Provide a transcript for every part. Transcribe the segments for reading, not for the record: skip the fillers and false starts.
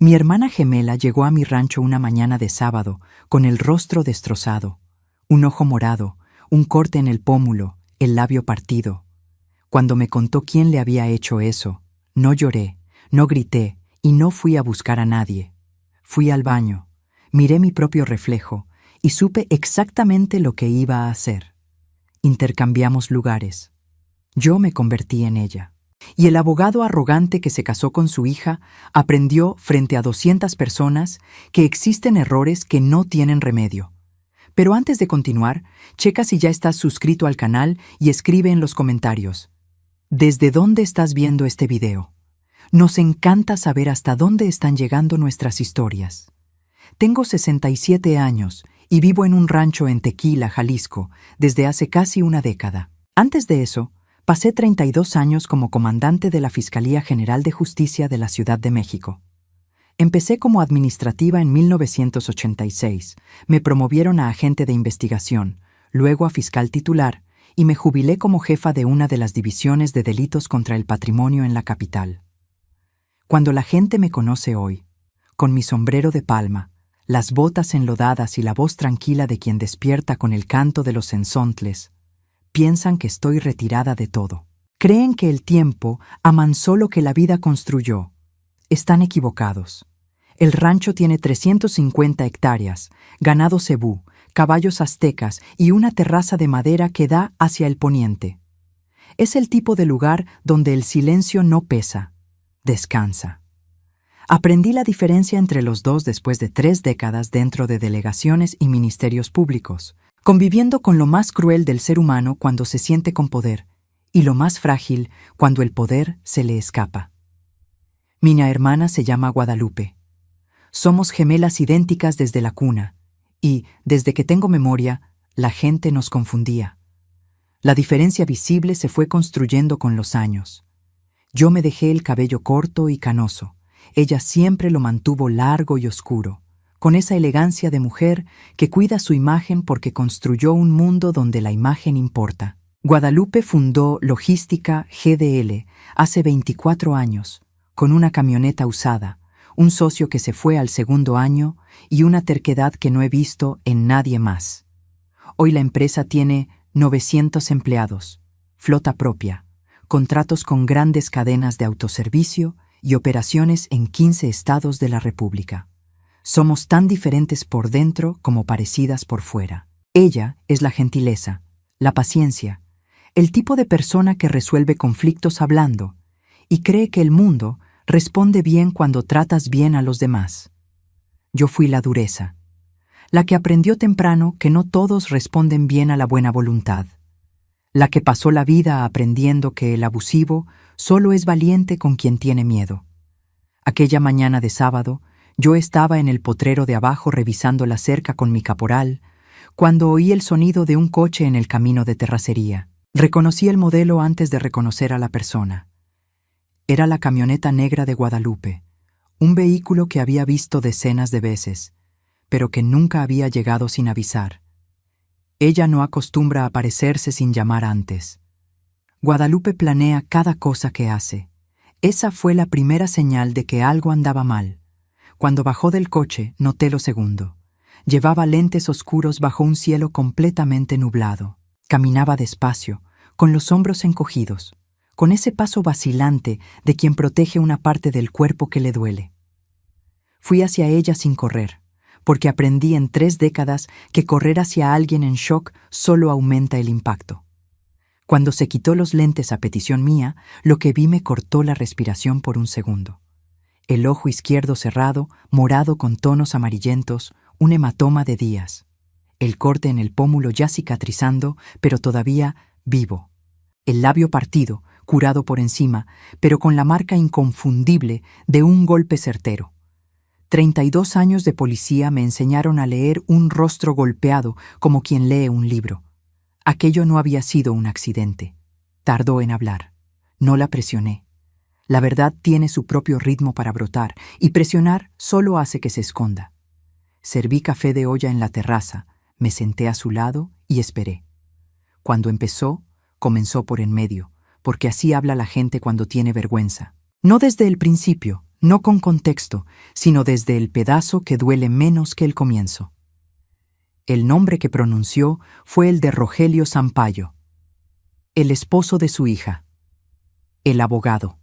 Mi hermana gemela llegó a mi rancho una mañana de sábado, con el rostro destrozado, un ojo morado, un corte en el pómulo, el labio partido. Cuando me contó quién le había hecho eso, no lloré, no grité y no fui a buscar a nadie. Fui al baño, miré mi propio reflejo y supe exactamente lo que iba a hacer. Intercambiamos lugares. Yo me convertí en ella. Y el abogado arrogante que se casó con su hija aprendió frente a 200 personas que existen errores que no tienen remedio. Pero antes de continuar, checa si ya estás suscrito al canal y escribe en los comentarios: ¿desde dónde estás viendo este video? Nos encanta saber hasta dónde están llegando nuestras historias. Tengo 67 años y vivo en un rancho en Tequila, Jalisco, desde hace casi una década. Antes de eso, pasé 32 años como comandante de la Fiscalía General de Justicia de la Ciudad de México. Empecé como administrativa en 1986, me promovieron a agente de investigación, luego a fiscal titular, y me jubilé como jefa de una de las divisiones de delitos contra el patrimonio en la capital. Cuando la gente me conoce hoy, con mi sombrero de palma, las botas enlodadas y la voz tranquila de quien despierta con el canto de los zenzontles, piensan que estoy retirada de todo. Creen que el tiempo amansó lo que la vida construyó. Están equivocados. El rancho tiene 350 hectáreas, ganado cebú, caballos aztecas y una terraza de madera que da hacia el poniente. Es el tipo de lugar donde el silencio no pesa, descansa. Aprendí la diferencia entre los dos después de 3 décadas dentro de delegaciones y ministerios públicos, conviviendo con lo más cruel del ser humano cuando se siente con poder, y lo más frágil cuando el poder se le escapa. Mi hermana se llama Guadalupe. Somos gemelas idénticas desde la cuna, y, desde que tengo memoria, la gente nos confundía. La diferencia visible se fue construyendo con los años. Yo me dejé el cabello corto y canoso. Ella siempre lo mantuvo largo y oscuro, con esa elegancia de mujer que cuida su imagen porque construyó un mundo donde la imagen importa. Guadalupe fundó Logística GDL hace 24 años, con una camioneta usada, un socio que se fue al segundo año y una terquedad que no he visto en nadie más. Hoy la empresa tiene 900 empleados, flota propia, contratos con grandes cadenas de autoservicio y operaciones en 15 estados de la República. Somos tan diferentes por dentro como parecidas por fuera. Ella es la gentileza, la paciencia, el tipo de persona que resuelve conflictos hablando y cree que el mundo responde bien cuando tratas bien a los demás. Yo fui la dureza, la que aprendió temprano que no todos responden bien a la buena voluntad, la que pasó la vida aprendiendo que el abusivo solo es valiente con quien tiene miedo. Aquella mañana de sábado, yo estaba en el potrero de abajo revisando la cerca con mi caporal, cuando oí el sonido de un coche en el camino de terracería. Reconocí el modelo antes de reconocer a la persona. Era la camioneta negra de Guadalupe, un vehículo que había visto decenas de veces, pero que nunca había llegado sin avisar. Ella no acostumbra a aparecerse sin llamar antes. Guadalupe planea cada cosa que hace. Esa fue la primera señal de que algo andaba mal. Cuando bajó del coche, noté lo segundo. Llevaba lentes oscuros bajo un cielo completamente nublado. Caminaba despacio, con los hombros encogidos, con ese paso vacilante de quien protege una parte del cuerpo que le duele. Fui hacia ella sin correr, porque aprendí en 3 décadas que correr hacia alguien en shock solo aumenta el impacto. Cuando se quitó los lentes a petición mía, lo que vi me cortó la respiración por un segundo. El ojo izquierdo cerrado, morado con tonos amarillentos, un hematoma de días. El corte en el pómulo ya cicatrizando, pero todavía vivo. El labio partido, curado por encima, pero con la marca inconfundible de un golpe certero. 32 años de policía me enseñaron a leer un rostro golpeado como quien lee un libro. Aquello no había sido un accidente. Tardó en hablar. No la presioné. La verdad tiene su propio ritmo para brotar, y presionar solo hace que se esconda. Serví café de olla en la terraza, me senté a su lado y esperé. Cuando empezó, comenzó por en medio, porque así habla la gente cuando tiene vergüenza. No desde el principio, no con contexto, sino desde el pedazo que duele menos que el comienzo. El nombre que pronunció fue el de Rogelio Sampaio, el esposo de su hija, el abogado.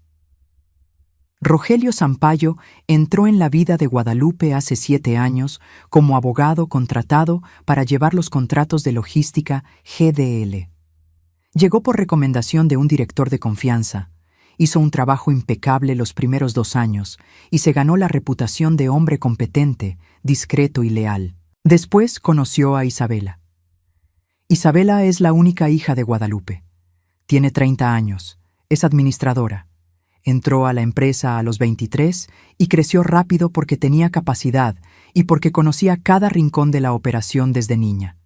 Rogelio Sampaio entró en la vida de Guadalupe hace 7 años como abogado contratado para llevar los contratos de logística GDL. Llegó por recomendación de un director de confianza, hizo un trabajo impecable los primeros 2 años y se ganó la reputación de hombre competente, discreto y leal. Después conoció a Isabela. Isabela es la única hija de Guadalupe. Tiene 30 años, es administradora. Entró a la empresa a los 23 y creció rápido porque tenía capacidad y porque conocía cada rincón de la operación desde niña.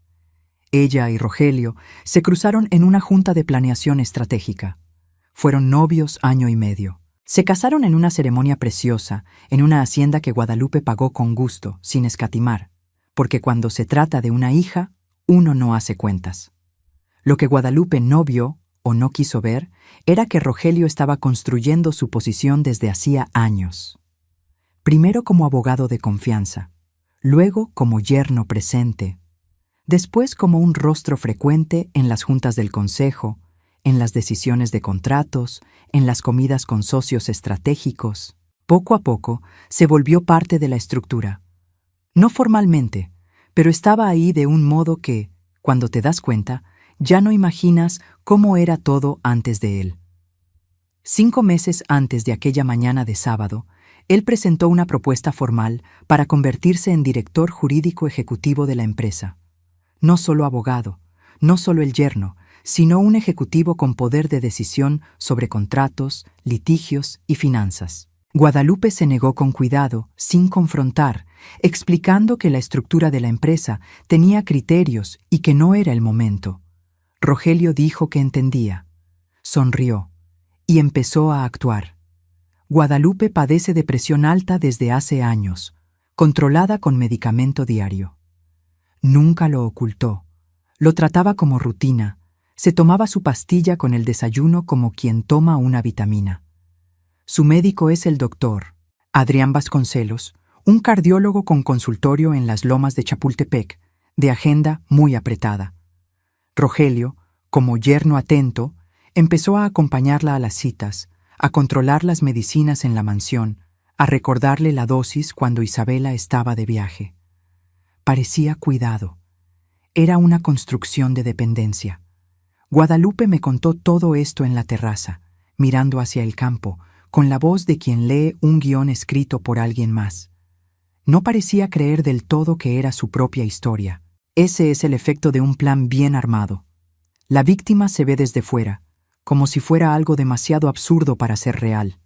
Ella y Rogelio se cruzaron en una junta de planeación estratégica. Fueron novios 1 año y medio. Se casaron en una ceremonia preciosa, en una hacienda que Guadalupe pagó con gusto, sin escatimar, porque cuando se trata de una hija, uno no hace cuentas. Lo que Guadalupe no vio o no quiso ver, era que Rogelio estaba construyendo su posición desde hacía años. Primero como abogado de confianza, luego como yerno presente, después como un rostro frecuente en las juntas del consejo, en las decisiones de contratos, en las comidas con socios estratégicos. Poco a poco se volvió parte de la estructura. No formalmente, pero estaba ahí de un modo que, cuando te das cuenta, ya no imaginas cómo era todo antes de él. 5 meses antes de aquella mañana de sábado, él presentó una propuesta formal para convertirse en director jurídico ejecutivo de la empresa. No solo abogado, no solo el yerno, sino un ejecutivo con poder de decisión sobre contratos, litigios y finanzas. Guadalupe se negó con cuidado, sin confrontar, explicando que la estructura de la empresa tenía criterios y que no era el momento. Rogelio dijo que entendía, sonrió y empezó a actuar. Guadalupe padece de presión alta desde hace años, controlada con medicamento diario. Nunca lo ocultó, lo trataba como rutina, se tomaba su pastilla con el desayuno como quien toma una vitamina. Su médico es el doctor Adrián Vasconcelos, un cardiólogo con consultorio en las Lomas de Chapultepec, de agenda muy apretada. Rogelio, como yerno atento, empezó a acompañarla a las citas, a controlar las medicinas en la mansión, a recordarle la dosis cuando Isabela estaba de viaje. Parecía cuidado. Era una construcción de dependencia. Guadalupe me contó todo esto en la terraza, mirando hacia el campo, con la voz de quien lee un guión escrito por alguien más. No parecía creer del todo que era su propia historia. Ese es el efecto de un plan bien armado. La víctima se ve desde fuera, como si fuera algo demasiado absurdo para ser real.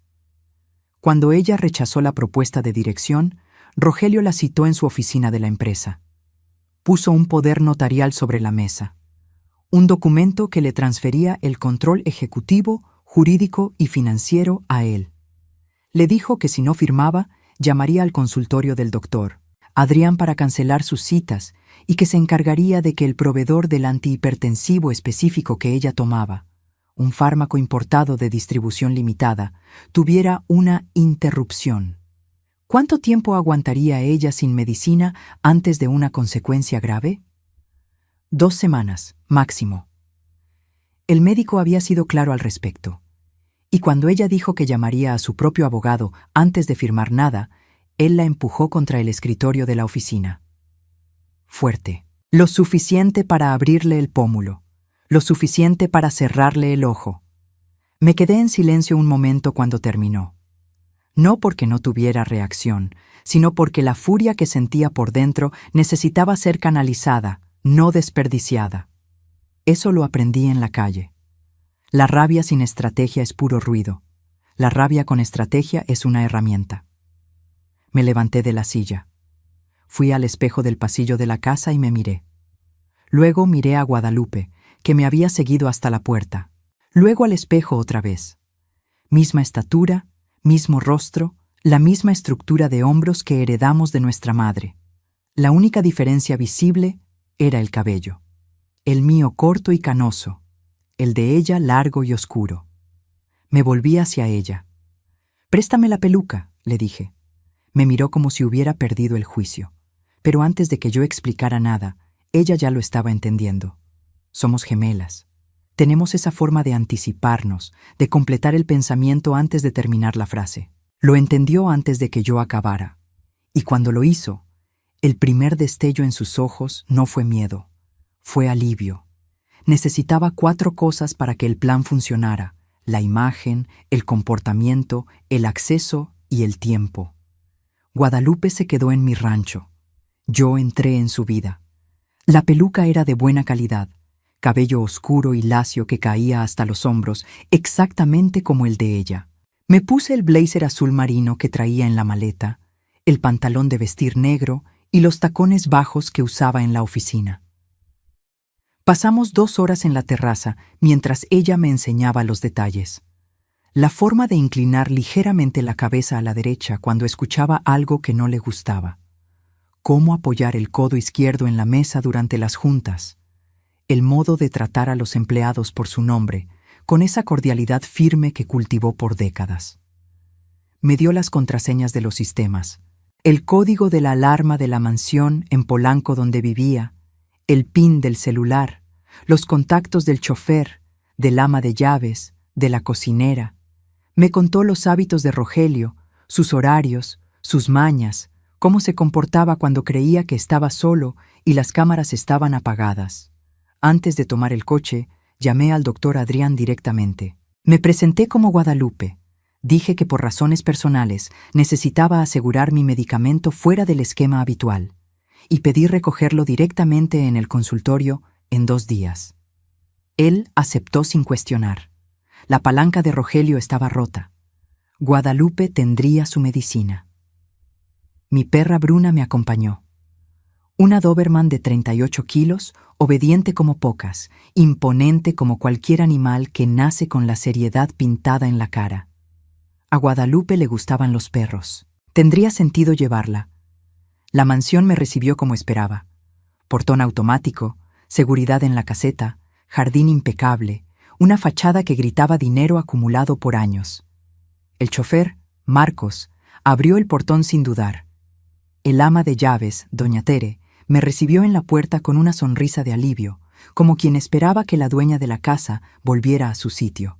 Cuando ella rechazó la propuesta de dirección, Rogelio la citó en su oficina de la empresa. Puso un poder notarial sobre la mesa, un documento que le transfería el control ejecutivo, jurídico y financiero a él. Le dijo que si no firmaba, llamaría al consultorio del doctor Adrián para cancelar sus citas y que se encargaría de que el proveedor del antihipertensivo específico que ella tomaba, un fármaco importado de distribución limitada, tuviera una interrupción. ¿Cuánto tiempo aguantaría ella sin medicina antes de una consecuencia grave? 2 semanas, máximo. El médico había sido claro al respecto. Y cuando ella dijo que llamaría a su propio abogado antes de firmar nada, él la empujó contra el escritorio de la oficina. Fuerte. Lo suficiente para abrirle el pómulo. Lo suficiente para cerrarle el ojo. Me quedé en silencio un momento cuando terminó. No porque no tuviera reacción, sino porque la furia que sentía por dentro necesitaba ser canalizada, no desperdiciada. Eso lo aprendí en la calle. La rabia sin estrategia es puro ruido. La rabia con estrategia es una herramienta. Me levanté de la silla. Fui al espejo del pasillo de la casa y me miré. Luego miré a Guadalupe, que me había seguido hasta la puerta. Luego al espejo otra vez. Misma estatura, mismo rostro, la misma estructura de hombros que heredamos de nuestra madre. La única diferencia visible era el cabello. El mío corto y canoso, el de ella largo y oscuro. Me volví hacia ella. «Préstame la peluca», le dije. Me miró como si hubiera perdido el juicio. Pero antes de que yo explicara nada, ella ya lo estaba entendiendo. Somos gemelas. Tenemos esa forma de anticiparnos, de completar el pensamiento antes de terminar la frase. Lo entendió antes de que yo acabara. Y cuando lo hizo, el primer destello en sus ojos no fue miedo, fue alivio. Necesitaba 4 cosas para que el plan funcionara: la imagen, el comportamiento, el acceso y el tiempo. Guadalupe se quedó en mi rancho. Yo entré en su vida. La peluca era de buena calidad, cabello oscuro y lacio que caía hasta los hombros, exactamente como el de ella. Me puse el blazer azul marino que traía en la maleta, el pantalón de vestir negro y los tacones bajos que usaba en la oficina. Pasamos 2 horas en la terraza mientras ella me enseñaba los detalles. La forma de inclinar ligeramente la cabeza a la derecha cuando escuchaba algo que no le gustaba. Cómo apoyar el codo izquierdo en la mesa durante las juntas. El modo de tratar a los empleados por su nombre, con esa cordialidad firme que cultivó por décadas. Me dio las contraseñas de los sistemas, el código de la alarma de la mansión en Polanco donde vivía, el PIN del celular, los contactos del chofer, del ama de llaves, de la cocinera. Me contó los hábitos de Rogelio, sus horarios, sus mañas, cómo se comportaba cuando creía que estaba solo y las cámaras estaban apagadas. Antes de tomar el coche, llamé al doctor Adrián directamente. Me presenté como Guadalupe. Dije que por razones personales necesitaba asegurar mi medicamento fuera del esquema habitual y pedí recogerlo directamente en el consultorio en 2 días. Él aceptó sin cuestionar. La palanca de Rogelio estaba rota. Guadalupe tendría su medicina. Mi perra Bruna me acompañó. Una Doberman de 38 kilos, obediente como pocas, imponente como cualquier animal que nace con la seriedad pintada en la cara. A Guadalupe le gustaban los perros. Tendría sentido llevarla. La mansión me recibió como esperaba. Portón automático, seguridad en la caseta, jardín impecable, una fachada que gritaba dinero acumulado por años. El chofer, Marcos, abrió el portón sin dudar. El ama de llaves, doña Tere, me recibió en la puerta con una sonrisa de alivio, como quien esperaba que la dueña de la casa volviera a su sitio.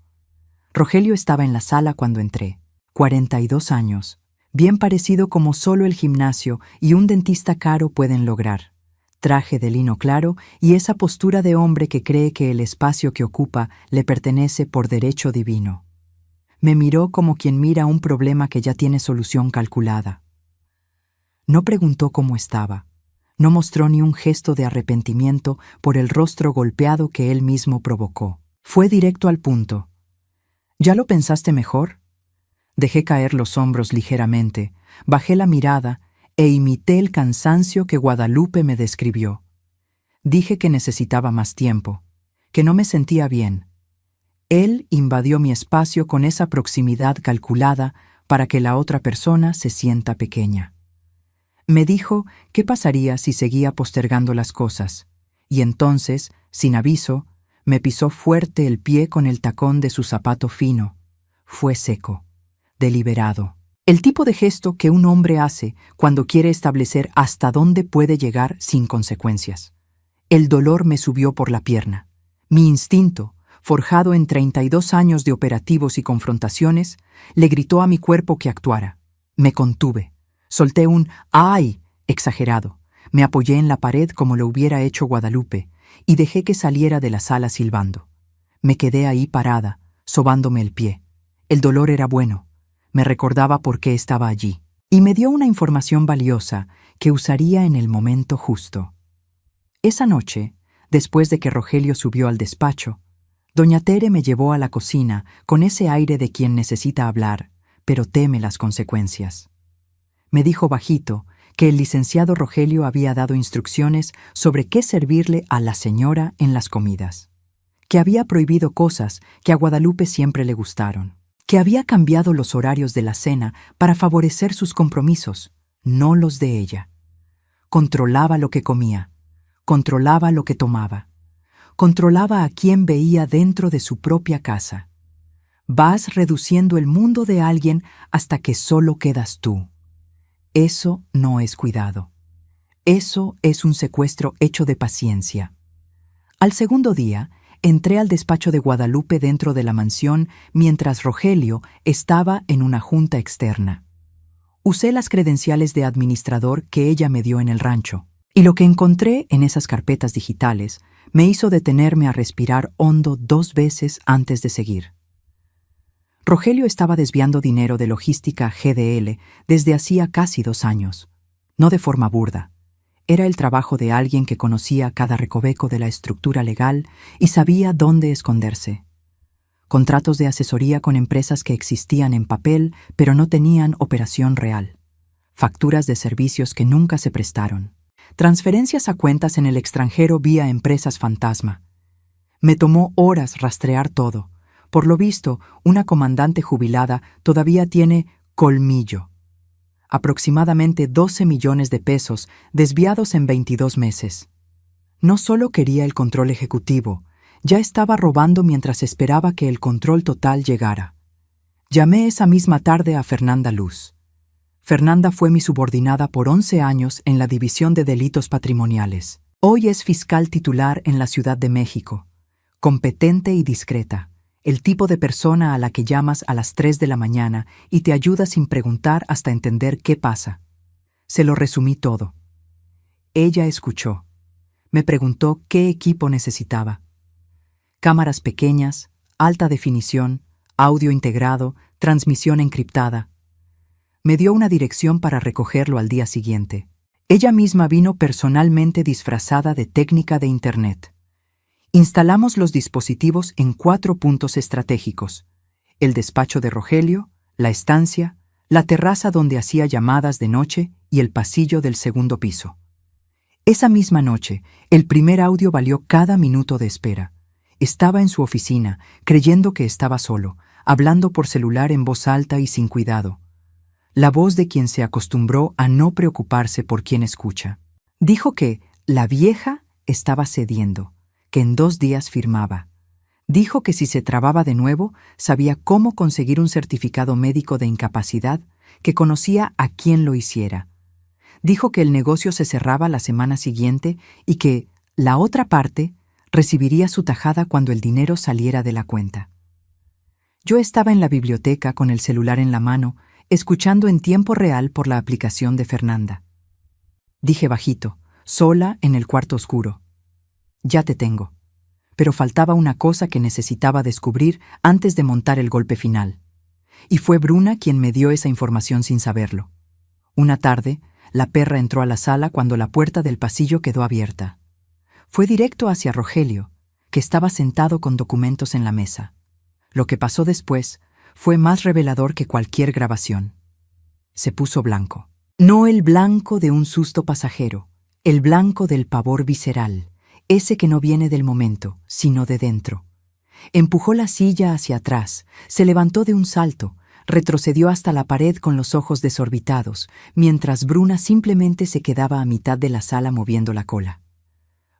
Rogelio estaba en la sala cuando entré. 42 años, bien parecido como solo el gimnasio y un dentista caro pueden lograr. Traje de lino claro y esa postura de hombre que cree que el espacio que ocupa le pertenece por derecho divino. Me miró como quien mira un problema que ya tiene solución calculada. No preguntó cómo estaba. No mostró ni un gesto de arrepentimiento por el rostro golpeado que él mismo provocó. Fue directo al punto. ¿Ya lo pensaste mejor? Dejé caer los hombros ligeramente, bajé la mirada e imité el cansancio que Guadalupe me describió. Dije que necesitaba más tiempo, que no me sentía bien. Él invadió mi espacio con esa proximidad calculada para que la otra persona se sienta pequeña. Me dijo qué pasaría si seguía postergando las cosas, y entonces, sin aviso, me pisó fuerte el pie con el tacón de su zapato fino. Fue seco, deliberado. El tipo de gesto que un hombre hace cuando quiere establecer hasta dónde puede llegar sin consecuencias. El dolor me subió por la pierna. Mi instinto, forjado en 32 años de operativos y confrontaciones, le gritó a mi cuerpo que actuara. Me contuve. Solté un ¡ay! Exagerado. Me apoyé en la pared como lo hubiera hecho Guadalupe y dejé que saliera de la sala silbando. Me quedé ahí parada, sobándome el pie. El dolor era bueno. Me recordaba por qué estaba allí. Y me dio una información valiosa que usaría en el momento justo. Esa noche, después de que Rogelio subió al despacho, doña Tere me llevó a la cocina con ese aire de quien necesita hablar, pero teme las consecuencias. Me dijo bajito que el licenciado Rogelio había dado instrucciones sobre qué servirle a la señora en las comidas, que había prohibido cosas que a Guadalupe siempre le gustaron, que había cambiado los horarios de la cena para favorecer sus compromisos, no los de ella. Controlaba lo que comía, controlaba lo que tomaba, controlaba a quién veía dentro de su propia casa. Vas reduciendo el mundo de alguien hasta que solo quedas tú. Eso no es cuidado. Eso es un secuestro hecho de paciencia. Al segundo día, entré al despacho de Guadalupe dentro de la mansión mientras Rogelio estaba en una junta externa. Usé las credenciales de administrador que ella me dio en el rancho, y lo que encontré en esas carpetas digitales me hizo detenerme a respirar hondo 2 veces antes de seguir. Rogelio estaba desviando dinero de logística GDL desde hacía casi 2 años. No de forma burda. Era el trabajo de alguien que conocía cada recoveco de la estructura legal y sabía dónde esconderse. Contratos de asesoría con empresas que existían en papel, pero no tenían operación real. Facturas de servicios que nunca se prestaron. Transferencias a cuentas en el extranjero vía empresas fantasma. Me tomó horas rastrear todo. Por lo visto, una comandante jubilada todavía tiene colmillo. Aproximadamente 12 millones de pesos desviados en 22 meses. No solo quería el control ejecutivo, ya estaba robando mientras esperaba que el control total llegara. Llamé esa misma tarde a Fernanda Luz. Fernanda fue mi subordinada por 11 años en la División de Delitos Patrimoniales. Hoy es fiscal titular en la Ciudad de México. Competente y discreta. El tipo de persona a la que llamas a las 3 de la mañana y te ayuda sin preguntar hasta entender qué pasa. Se lo resumí todo. Ella escuchó. Me preguntó qué equipo necesitaba. Cámaras pequeñas, alta definición, audio integrado, transmisión encriptada. Me dio una dirección para recogerlo al día siguiente. Ella misma vino personalmente disfrazada de técnica de Internet. Instalamos los dispositivos en 4 puntos estratégicos: el despacho de Rogelio, la estancia, la terraza donde hacía llamadas de noche y el pasillo del segundo piso. Esa misma noche, el primer audio valió cada minuto de espera. Estaba en su oficina, creyendo que estaba solo, hablando por celular en voz alta y sin cuidado. La voz de quien se acostumbró a no preocuparse por quien escucha. Dijo que la vieja estaba cediendo, que en 2 días firmaba. Dijo que si se trababa de nuevo, sabía cómo conseguir un certificado médico de incapacidad, que conocía a quien lo hiciera. Dijo que el negocio se cerraba la semana siguiente y que la otra parte recibiría su tajada cuando el dinero saliera de la cuenta. Yo estaba en la biblioteca con el celular en la mano, escuchando en tiempo real por la aplicación de Fernanda. Dije bajito, sola en el cuarto oscuro: ya te tengo. Pero faltaba una cosa que necesitaba descubrir antes de montar el golpe final. Y fue Bruna quien me dio esa información sin saberlo. Una tarde, la perra entró a la sala cuando la puerta del pasillo quedó abierta. Fue directo hacia Rogelio, que estaba sentado con documentos en la mesa. Lo que pasó después fue más revelador que cualquier grabación. Se puso blanco. No el blanco de un susto pasajero, el blanco del pavor visceral, ese que no viene del momento, sino de dentro. Empujó la silla hacia atrás, se levantó de un salto, retrocedió hasta la pared con los ojos desorbitados, mientras Bruna simplemente se quedaba a mitad de la sala moviendo la cola.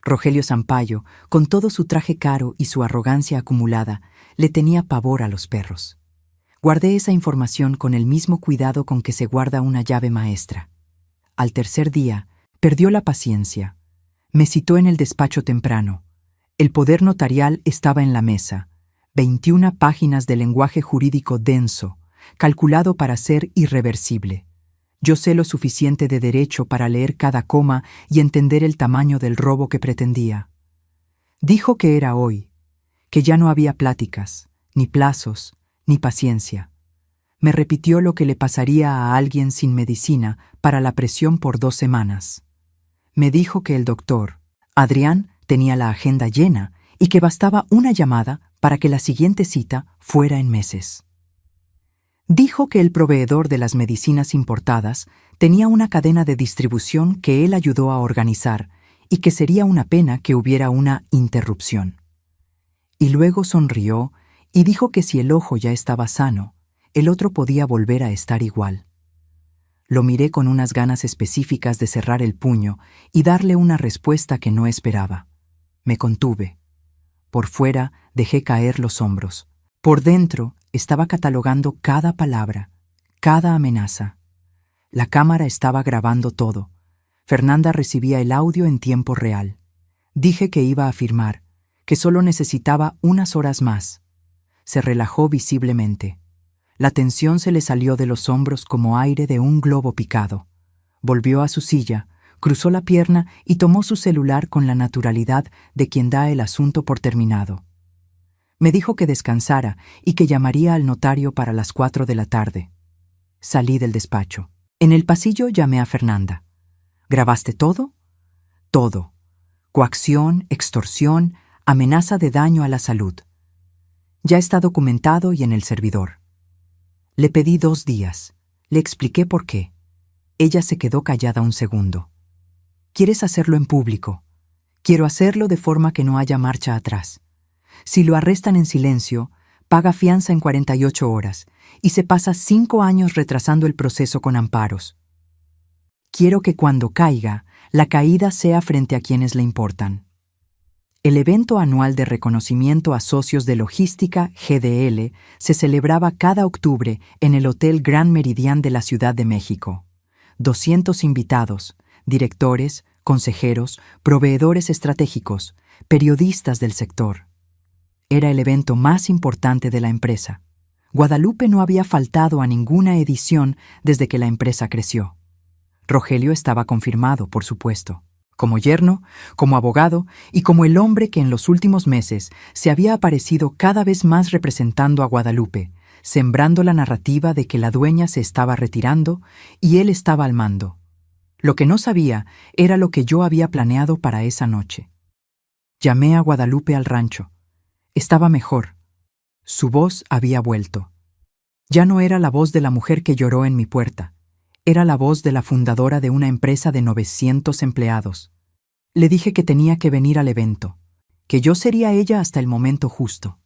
Rogelio Sampaio, con todo su traje caro y su arrogancia acumulada, le tenía pavor a los perros. Guardé esa información con el mismo cuidado con que se guarda una llave maestra. Al tercer día, perdió la paciencia. Me citó en el despacho temprano. El poder notarial estaba en la mesa. 21 páginas de lenguaje jurídico denso, calculado para ser irreversible. Yo sé lo suficiente de derecho para leer cada coma y entender el tamaño del robo que pretendía. Dijo que era hoy, que ya no había pláticas, ni plazos, ni paciencia. Me repitió lo que le pasaría a alguien sin medicina para la presión por 2 semanas. Me dijo que el doctor, Adrián, tenía la agenda llena y que bastaba una llamada para que la siguiente cita fuera en meses. Dijo que el proveedor de las medicinas importadas tenía una cadena de distribución que él ayudó a organizar y que sería una pena que hubiera una interrupción. Y luego sonrió y dijo que si el ojo ya estaba sano, el otro podía volver a estar igual. Lo miré con unas ganas específicas de cerrar el puño y darle una respuesta que no esperaba. Me contuve. Por fuera dejé caer los hombros. Por dentro Estaba catalogando cada palabra, cada amenaza. La cámara estaba grabando todo. Fernanda recibía el audio en tiempo real. Dije que iba a firmar, que solo necesitaba unas horas más. Se relajó visiblemente. La tensión se le salió de los hombros como aire de un globo picado. Volvió a su silla, cruzó la pierna y tomó su celular con la naturalidad de quien da el asunto por terminado. Me dijo que descansara y que llamaría al notario para las 4 de la tarde. Salí del despacho. En el pasillo llamé a Fernanda. ¿Grabaste todo? Todo. Coacción, extorsión, amenaza de daño a la salud. Ya está documentado y en el servidor. Le pedí 2 días. Le expliqué por qué. Ella se quedó callada un segundo. ¿Quieres hacerlo en público? Quiero hacerlo de forma que no haya marcha atrás. Si lo arrestan en silencio, paga fianza en 48 horas y se pasa 5 años retrasando el proceso con amparos. Quiero que cuando caiga, la caída sea frente a quienes le importan. El evento anual de reconocimiento a socios de logística GDL se celebraba cada octubre en el Hotel Grand Meridian de la Ciudad de México. 200 invitados, directores, consejeros, proveedores estratégicos, periodistas del sector. Era el evento más importante de la empresa. Guadalupe no había faltado a ninguna edición desde que la empresa creció. Rogelio estaba confirmado, por supuesto, como yerno, como abogado y como el hombre que en los últimos meses se había aparecido cada vez más representando a Guadalupe, sembrando la narrativa de que la dueña se estaba retirando y él estaba al mando. Lo que no sabía era lo que yo había planeado para esa noche. Llamé a Guadalupe al rancho. Estaba mejor. Su voz había vuelto. Ya no era la voz de la mujer que lloró en mi puerta. Era la voz de la fundadora de una empresa de 900 empleados. Le dije que tenía que venir al evento, que yo sería ella hasta el momento justo,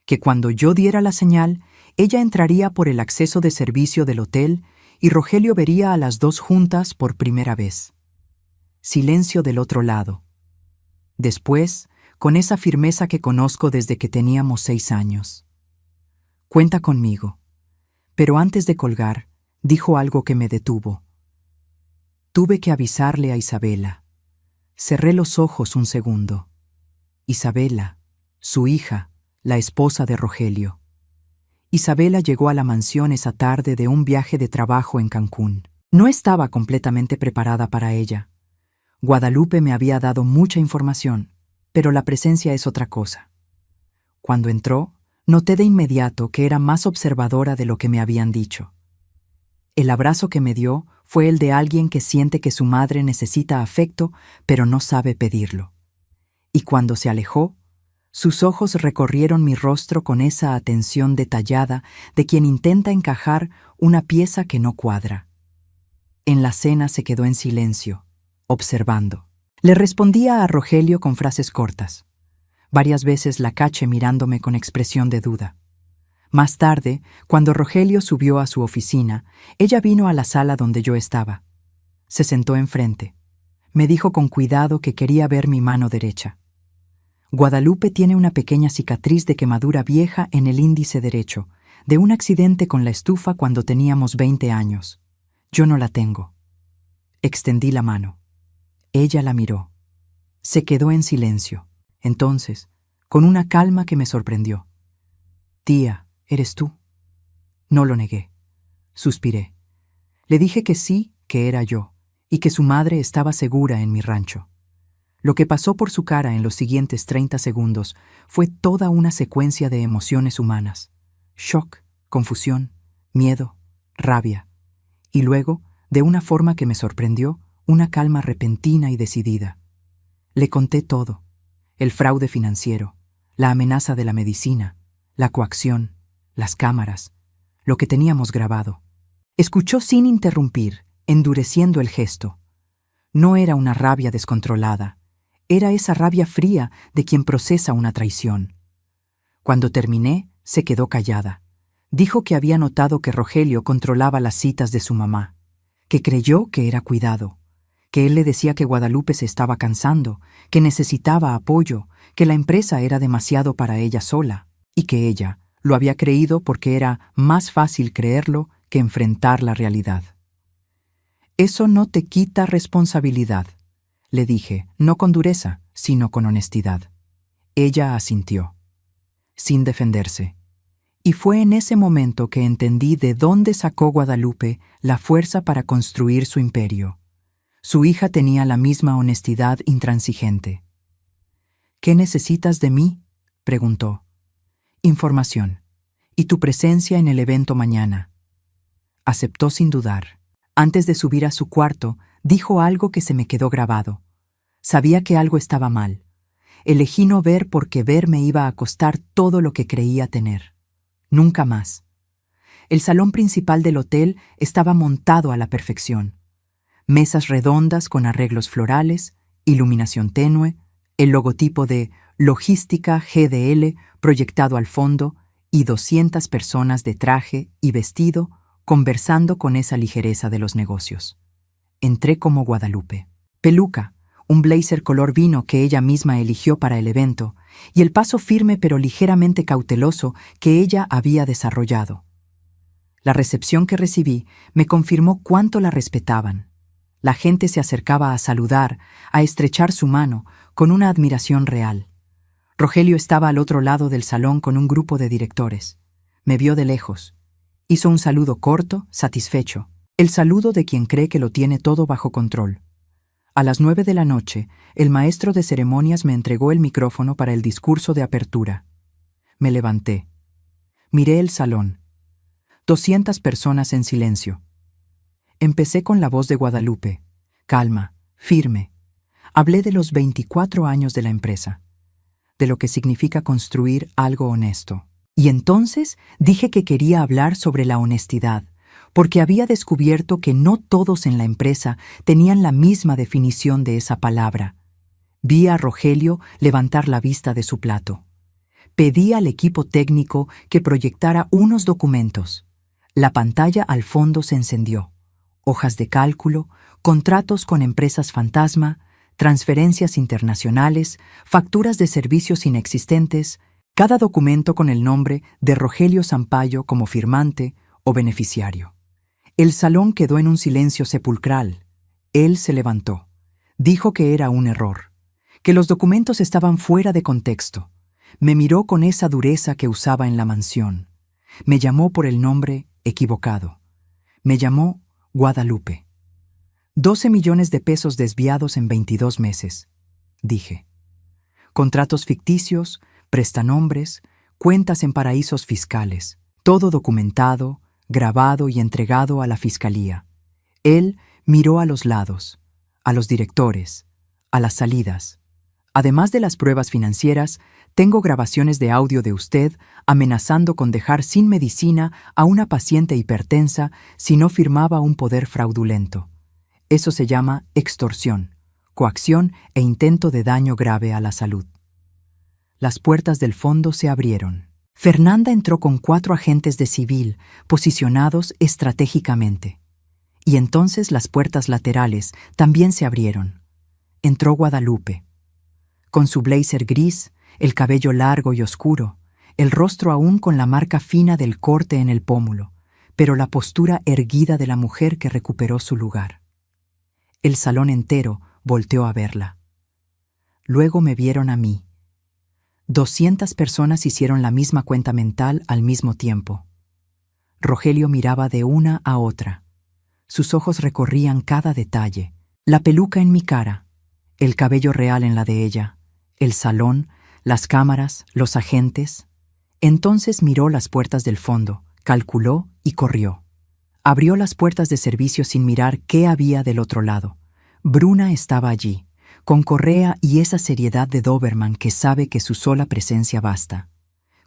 que cuando yo diera la señal, ella entraría por el acceso de servicio del hotel y Rogelio vería a las 2 juntas por primera vez. Silencio del otro lado. Después, con esa firmeza que conozco desde que teníamos 6 años. Cuenta conmigo. Pero antes de colgar, dijo algo que me detuvo. Tuve que avisarle a Isabela. Cerré los ojos un segundo. Isabela, su hija, la esposa de Rogelio. Isabela llegó a la mansión esa tarde de un viaje de trabajo en Cancún. No estaba completamente preparada para ella. Guadalupe me había dado mucha información, pero la presencia es otra cosa. Cuando entró, noté de inmediato que era más observadora de lo que me habían dicho. El abrazo que me dio fue el de alguien que siente que su madre necesita afecto, pero no sabe pedirlo. Y cuando se alejó, sus ojos recorrieron mi rostro con esa atención detallada de quien intenta encajar una pieza que no cuadra. En la cena se quedó en silencio, observando. Le respondía a Rogelio con frases cortas. Varias veces la caché mirándome con expresión de duda. Más tarde, cuando Rogelio subió a su oficina, ella vino a la sala donde yo estaba. Se sentó enfrente. Me dijo con cuidado que quería ver mi mano derecha. Guadalupe tiene una pequeña cicatriz de quemadura vieja en el índice derecho, de un accidente con la estufa cuando teníamos 20 años. Yo no la tengo. Extendí la mano. Ella la miró. Se quedó en silencio. Entonces, con una calma que me sorprendió. «Tía, ¿eres tú?» No lo negué. Suspiré. Le dije que sí, que era yo, y que su madre estaba segura en mi rancho. Lo que pasó por su cara en los siguientes 30 segundos fue toda una secuencia de emociones humanas. Shock, confusión, miedo, rabia. Y luego, de una forma que me sorprendió, una calma repentina y decidida. Le conté todo. El fraude financiero, la amenaza de la medicina, la coacción, las cámaras, lo que teníamos grabado. Escuchó sin interrumpir, endureciendo el gesto. No era una rabia descontrolada, era esa rabia fría de quien procesa una traición. Cuando terminé, se quedó callada. Dijo que había notado que Rogelio controlaba las citas de su mamá, que creyó que era cuidado, que él le decía que Guadalupe se estaba cansando, que necesitaba apoyo, que la empresa era demasiado para ella sola, y que ella, Lo había creído porque era más fácil creerlo que enfrentar la realidad. «Eso no te quita responsabilidad», le dije, no con dureza, sino con honestidad. Ella asintió, sin defenderse. Y fue en ese momento que entendí de dónde sacó Guadalupe la fuerza para construir su imperio. Su hija tenía la misma honestidad intransigente. «¿Qué necesitas de mí?», preguntó. «Información. Y tu presencia en el evento mañana». Aceptó sin dudar. Antes de subir a su cuarto, dijo algo que se me quedó grabado. Sabía que algo estaba mal. Elegí no ver porque ver me iba a costar todo lo que creía tener. Nunca más. El salón principal del hotel estaba montado a la perfección. Mesas redondas con arreglos florales, iluminación tenue, el logotipo de Logística GDL proyectado al fondo y 200 personas de traje y vestido conversando con esa ligereza de los negocios. Entré como Guadalupe. Peluca, un blazer color vino que ella misma eligió para el evento, y el paso firme pero ligeramente cauteloso que ella había desarrollado. La recepción que recibí me confirmó cuánto la respetaban. La gente se acercaba a saludar, a estrechar su mano, con una admiración real. Rogelio estaba al otro lado del salón con un grupo de directores. Me vio de lejos. Hizo un saludo corto, satisfecho. El saludo de quien cree que lo tiene todo bajo control. A las 9 de la noche, el maestro de ceremonias me entregó el micrófono para el discurso de apertura. Me levanté. Miré el salón. 200 personas en silencio. Empecé con la voz de Guadalupe, calma, firme. Hablé de los 24 años de la empresa, de lo que significa construir algo honesto. Y entonces dije que quería hablar sobre la honestidad, porque había descubierto que no todos en la empresa tenían la misma definición de esa palabra. Vi a Rogelio levantar la vista de su plato. Pedí al equipo técnico que proyectara unos documentos. La pantalla al fondo se encendió. Hojas de cálculo, contratos con empresas fantasma, transferencias internacionales, facturas de servicios inexistentes, cada documento con el nombre de Rogelio Sampaio como firmante o beneficiario. El salón quedó en un silencio sepulcral. Él se levantó. Dijo que era un error, que los documentos estaban fuera de contexto. Me miró con esa dureza que usaba en la mansión. Me llamó por el nombre equivocado. Me llamó Guadalupe. 12 millones de pesos desviados en 22 meses, dije. Contratos ficticios, prestanombres, cuentas en paraísos fiscales, todo documentado, grabado y entregado a la fiscalía. Él miró a los lados, a los directores, a las salidas. Además de las pruebas financieras, tengo grabaciones de audio de usted amenazando con dejar sin medicina a una paciente hipertensa si no firmaba un poder fraudulento. Eso se llama extorsión, coacción e intento de daño grave a la salud. Las puertas del fondo se abrieron. Fernanda entró con 4 agentes de civil posicionados estratégicamente. Y entonces las puertas laterales también se abrieron. Entró Guadalupe. Con su blazer gris, el cabello largo y oscuro, el rostro aún con la marca fina del corte en el pómulo, pero la postura erguida de la mujer que recuperó su lugar. El salón entero volteó a verla. Luego me vieron a mí. 200 personas hicieron la misma cuenta mental al mismo tiempo. Rogelio miraba de una a otra. Sus ojos recorrían cada detalle. La peluca en mi cara, el cabello real en la de ella, el salón, las cámaras, los agentes. Entonces miró las puertas del fondo, calculó y corrió. Abrió las puertas de servicio sin mirar qué había del otro lado. Bruna estaba allí, con correa y esa seriedad de Doberman que sabe que su sola presencia basta.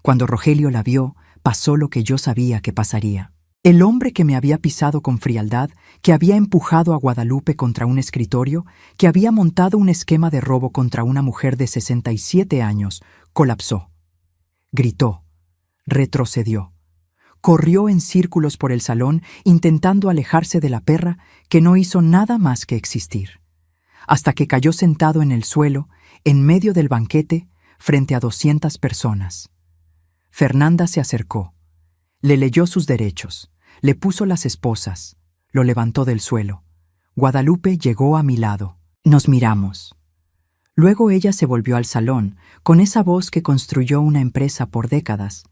Cuando Rogelio la vio, pasó lo que yo sabía que pasaría. El hombre que me había pisado con frialdad, que había empujado a Guadalupe contra un escritorio, que había montado un esquema de robo contra una mujer de 67 años, colapsó. Gritó. Retrocedió. Corrió en círculos por el salón, intentando alejarse de la perra que no hizo nada más que existir, hasta que cayó sentado en el suelo, en medio del banquete, frente a 200 personas. Fernanda se acercó. Le leyó sus derechos, le puso las esposas, lo levantó del suelo. Guadalupe llegó a mi lado. Nos miramos. Luego ella se volvió al salón, con esa voz que construyó una empresa por décadas,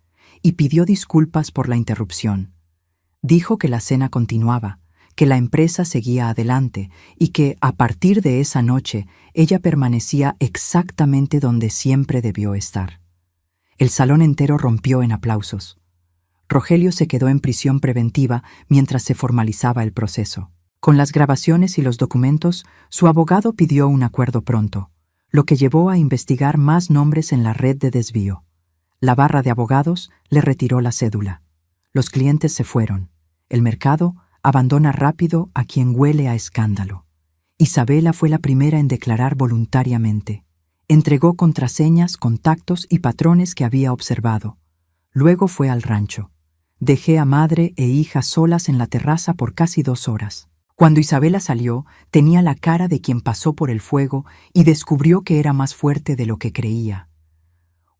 y pidió disculpas por la interrupción. Dijo que la cena continuaba, que la empresa seguía adelante y que, a partir de esa noche, ella permanecía exactamente donde siempre debió estar. El salón entero rompió en aplausos. Rogelio se quedó en prisión preventiva mientras se formalizaba el proceso. Con las grabaciones y los documentos, su abogado pidió un acuerdo pronto, lo que llevó a investigar más nombres en la red de desvío. La barra de abogados le retiró la cédula. Los clientes se fueron. El mercado abandona rápido a quien huele a escándalo. Isabela fue la primera en declarar voluntariamente. Entregó contraseñas, contactos y patrones que había observado. Luego fue al rancho. Dejé a madre e hija solas en la terraza por casi 2 horas. Cuando Isabela salió, tenía la cara de quien pasó por el fuego y descubrió que era más fuerte de lo que creía.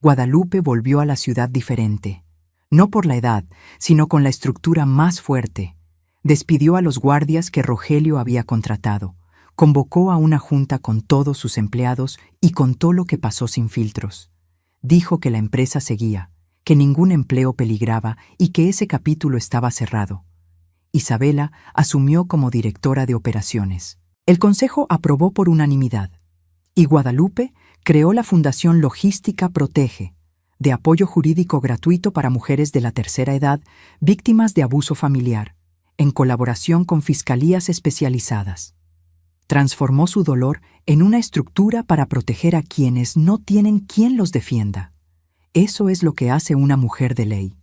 Guadalupe volvió a la ciudad diferente, no por la edad, sino con la estructura más fuerte. Despidió a los guardias que Rogelio había contratado, convocó a una junta con todos sus empleados y contó lo que pasó sin filtros. Dijo que la empresa seguía, que ningún empleo peligraba y que ese capítulo estaba cerrado. Isabela asumió como directora de operaciones. El consejo aprobó por unanimidad, y Guadalupe creó la Fundación Logística Protege, de apoyo jurídico gratuito para mujeres de la tercera edad víctimas de abuso familiar, en colaboración con fiscalías especializadas. Transformó su dolor en una estructura para proteger a quienes no tienen quien los defienda. Eso es lo que hace una mujer de ley.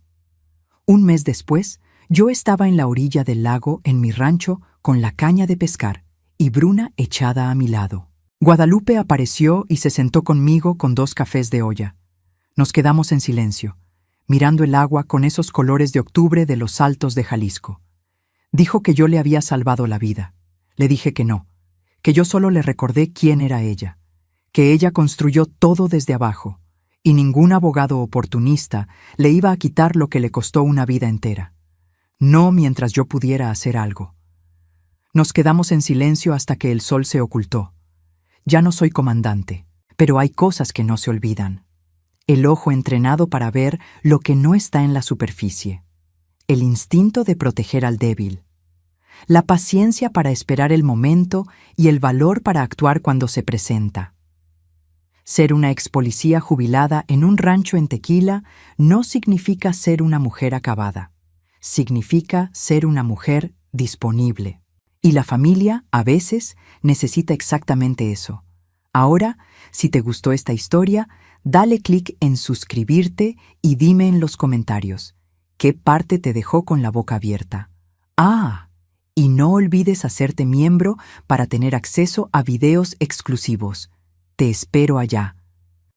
Un mes después, yo estaba en la orilla del lago en mi rancho con la caña de pescar y Bruna echada a mi lado. Guadalupe apareció y se sentó conmigo con 2 cafés de olla. Nos quedamos en silencio, mirando el agua con esos colores de octubre de los altos de Jalisco. Dijo que yo le había salvado la vida. Le dije que no, que yo solo le recordé quién era ella, que ella construyó todo desde abajo, y ningún abogado oportunista le iba a quitar lo que le costó una vida entera. No mientras yo pudiera hacer algo. Nos quedamos en silencio hasta que el sol se ocultó. Ya no soy comandante, pero hay cosas que no se olvidan. El ojo entrenado para ver lo que no está en la superficie. El instinto de proteger al débil. La paciencia para esperar el momento y el valor para actuar cuando se presenta. Ser una expolicía jubilada en un rancho en Tequila no significa ser una mujer acabada. Significa ser una mujer disponible. Y la familia, a veces, necesita exactamente eso. Ahora, si te gustó esta historia, dale clic en suscribirte y dime en los comentarios qué parte te dejó con la boca abierta. Y no olvides hacerte miembro para tener acceso a videos exclusivos. Te espero allá.